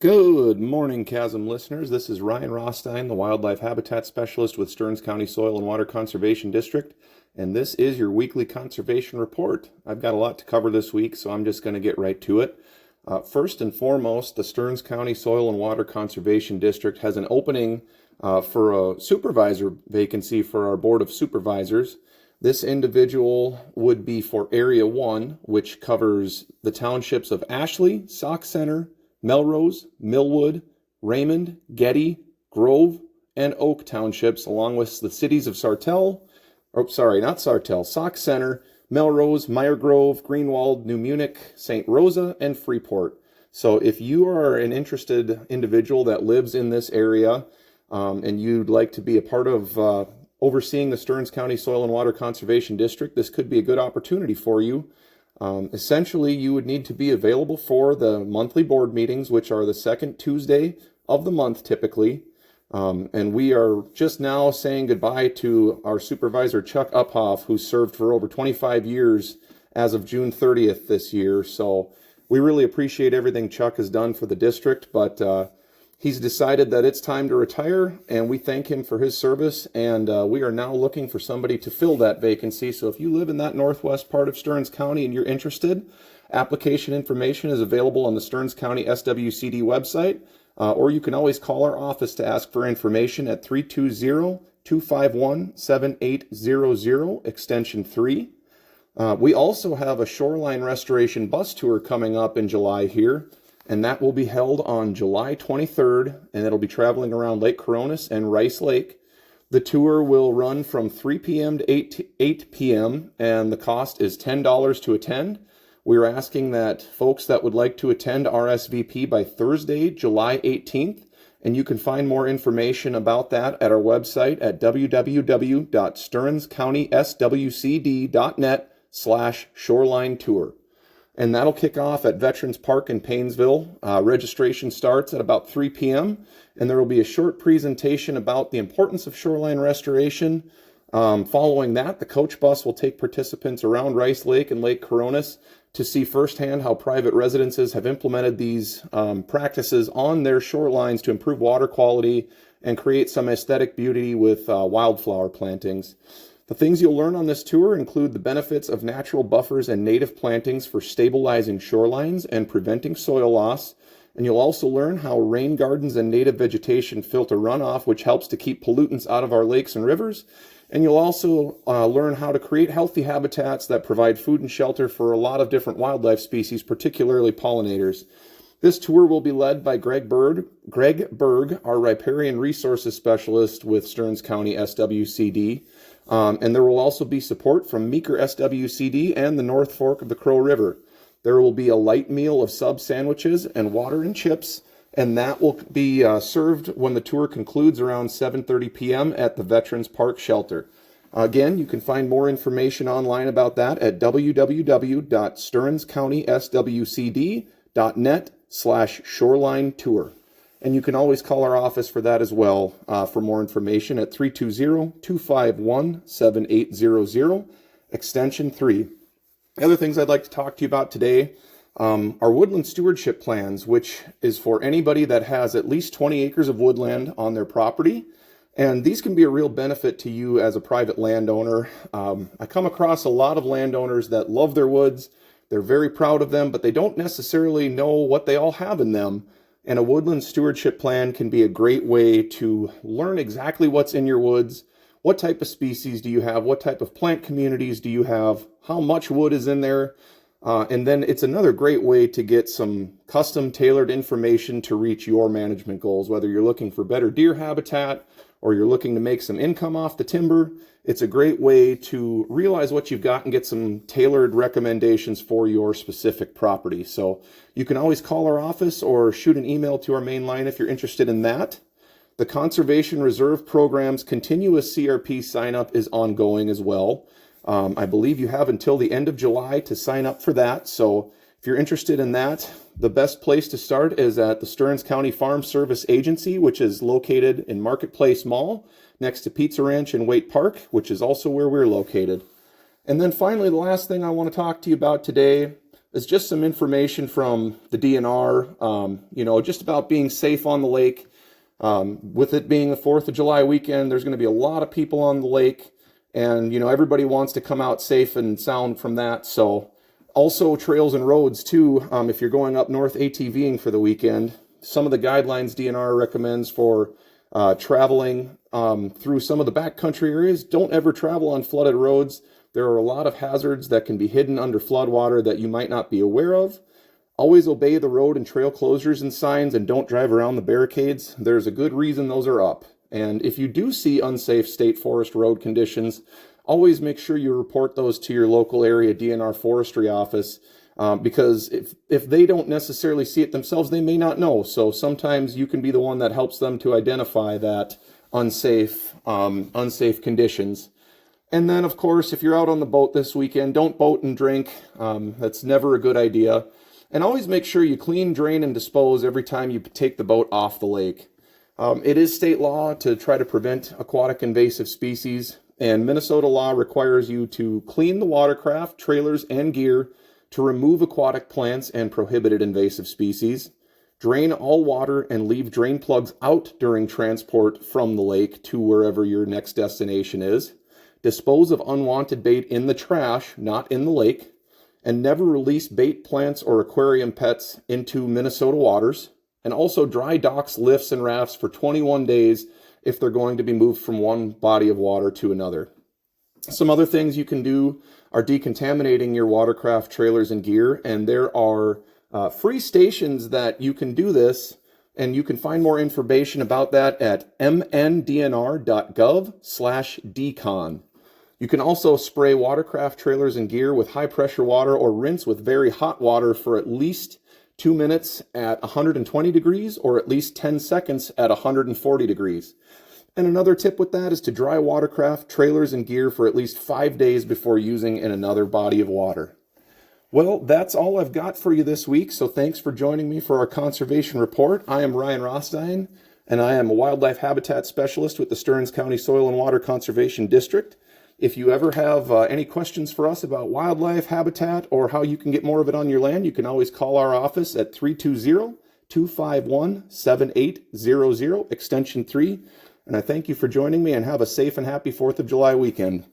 Good morning, KASM listeners. This is Ryan Rothstein, the Wildlife Habitat Specialist with Stearns County Soil and Water Conservation District, and this is your weekly conservation report. I've got a lot to cover this week, so I'm just going to get right to it. First and foremost, the Stearns County Soil and Water Conservation District has an opening for a supervisor vacancy for our Board of Supervisors. This individual would be for Area 1, which covers the townships of Ashley, Sauk Center, Melrose, Millwood, Raymond, Getty, Grove, and Oak townships, along with the cities of Sauk Center, Melrose, Meyer Grove, Greenwald, New Munich, St. Rosa, and Freeport. So if you are an interested individual that lives in this area and you'd like to be a part of overseeing the Stearns County Soil and Water Conservation District, this could be a good opportunity for you. Essentially, you would need to be available for the monthly board meetings, which are the second Tuesday of the month typically. And we are just now saying goodbye to our supervisor, Chuck Uphoff, who served for over 25 years as of June 30th this year. So we really appreciate everything Chuck has done for the district, but he's decided that it's time to retire, and we thank him for his service, and we are now looking for somebody to fill that vacancy. So if you live in that northwest part of Stearns County and you're interested, application information is available on the Stearns County SWCD website, or you can always call our office to ask for information at 320-251-7800, extension 3. We also have a Shoreline Restoration bus tour coming up in July here, and that will be held on July 23rd, and it'll be traveling around Lake Coronis and Rice Lake. The tour will run from 3 p.m. to 8 p.m., and the cost is $10 to attend. We're asking that folks that would like to attend RSVP by Thursday, July 18th, and you can find more information about that at our website at www.stearnscountyswcd.net/shoreline tour. And that'll kick off at Veterans Park in Paynesville. Registration starts at about 3 p.m. and there will be a short presentation about the importance of shoreline restoration. Following that, the coach bus will take participants around Rice Lake and Lake Coronis to see firsthand how private residences have implemented these practices on their shorelines to improve water quality and create some aesthetic beauty with wildflower plantings. The things you'll learn on this tour include the benefits of natural buffers and native plantings for stabilizing shorelines and preventing soil loss. And you'll also learn how rain gardens and native vegetation filter runoff, which helps to keep pollutants out of our lakes and rivers. And you'll also learn how to create healthy habitats that provide food and shelter for a lot of different wildlife species, particularly pollinators. This tour will be led by Greg Berg, our riparian resources specialist with Stearns County SWCD. And there will also be support from Meeker SWCD and the North Fork of the Crow River. There will be a light meal of sub sandwiches and water and chips, and that will be served when the tour concludes around 7:30 p.m. at the Veterans Park Shelter. Again, you can find more information online about that at www.stearnscountyswcd.net/shoreline tour. And you can always call our office for that as well for more information at 320-251-7800, extension 3. The other things I'd like to talk to you about today are Woodland Stewardship Plans, which is for anybody that has at least 20 acres of woodland on their property. And these can be a real benefit to you as a private landowner. I come across a lot of landowners that love their woods. They're very proud of them, but they don't necessarily know what they all have in them. And a woodland stewardship plan can be a great way to learn exactly what's in your woods. What type of species do you have? What type of plant communities do you have? How much wood is in there? And then it's another great way to get some custom tailored information to reach your management goals, whether you're looking for better deer habitat or you're looking to make some income off the timber. It's a great way to realize what you've got and get some tailored recommendations for your specific property. So you can always call our office or shoot an email to our main line if you're interested in that. The Conservation Reserve Program's continuous CRP sign-up is ongoing as well. I believe you have until the end of July to sign up for that. So if you're interested in that, the best place to start is at the Stearns County Farm Service Agency, which is located in Marketplace Mall, next to Pizza Ranch in Waite Park, which is also where we're located. And then finally, the last thing I want to talk to you about today is just some information from the DNR, just about being safe on the lake. With it being the 4th of July weekend, there's going to be a lot of people on the lake, and, everybody wants to come out safe and sound from that. So also trails and roads too, if you're going up north ATVing for the weekend, some of the guidelines DNR recommends for traveling through some of the backcountry areas. Don't ever travel on flooded roads. There are a lot of hazards that can be hidden under floodwater that you might not be aware of. Always obey the road and trail closures and signs, and don't drive around the barricades. There's a good reason those are up. And if you do see unsafe state forest road conditions, always make sure you report those to your local area DNR forestry office, because if they don't necessarily see it themselves, they may not know. So sometimes you can be the one that helps them to identify that unsafe conditions. And then, of course, if you're out on the boat this weekend, don't boat and drink. That's never a good idea. And always make sure you clean, drain, and dispose every time you take the boat off the lake. It is state law to try to prevent aquatic invasive species, and Minnesota law requires you to clean the watercraft, trailers, and gear to remove aquatic plants and prohibited invasive species, drain all water and leave drain plugs out during transport from the lake to wherever your next destination is, dispose of unwanted bait in the trash, not in the lake, and never release bait, plants, or aquarium pets into Minnesota waters, and also dry docks, lifts, and rafts for 21 days if they're going to be moved from one body of water to another. Some other things you can do are decontaminating your watercraft, trailers, and gear, and there are free stations that you can do this, and you can find more information about that at mndnr.gov/decon. You can also spray watercraft, trailers, and gear with high-pressure water or rinse with very hot water for at least 2 minutes at 120 degrees or at least 10 seconds at 140 degrees. And another tip with that is to dry watercraft, trailers, and gear for at least 5 days before using in another body of water. Well, that's all I've got for you this week, so thanks for joining me for our conservation report. I am Ryan Rothstein, and I am a wildlife habitat specialist with the Stearns County Soil and Water Conservation District. If you ever have any questions for us about wildlife habitat or how you can get more of it on your land, you can always call our office at 320-251-7800, extension 3. And I thank you for joining me, and have a safe and happy 4th of July weekend.